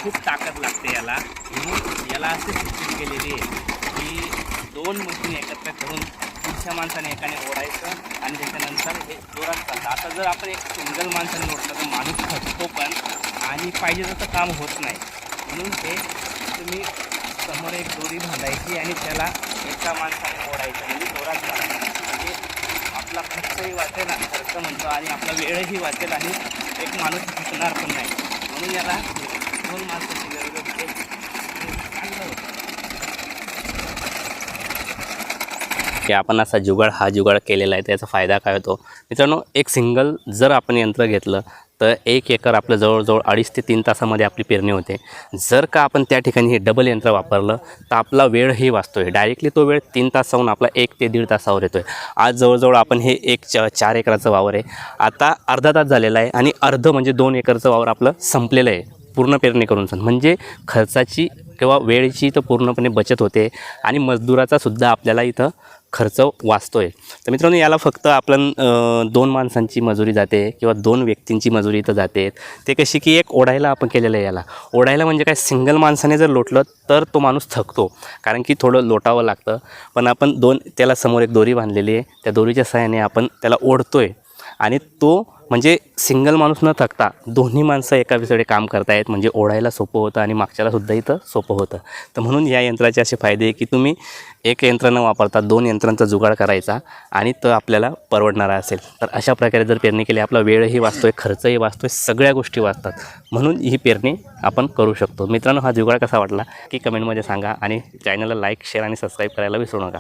खूप ताकद लागते याला, म्हणून याला असे सूचित केलेली आहे की 2 मशीन एकत्र करून पुढच्या माणसाने एकाने ओढायचं आणि त्याच्यानंतर हे जोरात चालतं. आता जर आपण एक सिंगल माणसाने ओढलं तर माणूस थकतो पण आणि पाहिजे तसं काम होत नाही. म्हणून हे तुम्ही समोर एक दोरी बांधायची आणि त्याला एका माणसाने ओढायचं म्हणजे जोरात चालतं. म्हणजे आपला खर्चही वाचेल, खर्च म्हणतो, आणि आपला वेळही वाचेल आणि एक माणूस थकणार पण नाही. म्हणून याला 2 माणसाची गरज असते. चांगलं होतं की आपण असा जुगाड केलेला आहे. त्याचा फायदा काय होतो मित्रांनो, एक सिंगल जर आपण यंत्र घेतलं तर 1 एकर आपलं जवळजवळ 2.5 ते 3 तासामध्ये आपली पेरणी होते. जर का आपण त्या ठिकाणी हे डबल यंत्र वापरलं तर आपला वेळही वाचतो आहे. डायरेक्टली तो वेळ 3 तासाहून आपला 1 ते 1.5 तासावर येतो आहे. आज जवळजवळ आपण हे 4 एकराचं वावर आहे, आता अर्धा तास झालेला आहे आणि अर्धं म्हणजे 2 एकरचं वावर आपलं संपलेलं आहे पूर्ण पेरणी करून. म्हणजे खर्चाची किंवा वेळेची तर पूर्णपणे बचत होते आणि मजदूराचा सुद्धा आपल्याला इथं खर्च वाचतो आहे. तर मित्रांनो, याला फक्त आपण 2 माणसांची मजुरी जाते किंवा 2 व्यक्तींची मजुरी इथं जाते. ते कशी की एक ओढायला आपण केलेलं आहे. याला ओढायला म्हणजे काय, सिंगल माणसाने जर लोटलं तर तो माणूस थकतो, कारण की थोडं लोटावं लागतं. पण आपण त्याला समोर एक दोरी बांधलेली आहे, त्या दोरीच्या सहाय्याने आपण त्याला ओढतो आहे आणि तो म्हणजे सिंगल माणूस न थकता दोन्ही माणसं एका वेळी काम करतायत. म्हणजे ओढायला सोपं होतं आणि मागच्यालासुद्धा इथं सोपं होतं. तर म्हणून या यंत्राचे असे फायदे आहे की तुम्ही एक यंत्र न वापरता 2 यंत्रांचा जुगाड करायचा आणि तो आपल्याला परवडणारा असेल. तर अशा प्रकारे जर पेरणी केली, आपला वेळही वाचतो आहे, खर्चही वाचतो आहे, सगळ्या गोष्टी वाचतात. म्हणून ही पेरणी आपण करू शकतो. मित्रांनो, हा जुगाड कसा वाटला की कमेंटमध्ये सांगा आणि चॅनलला लाईक, शेअर आणि सबस्क्राईब करायला विसरू नका.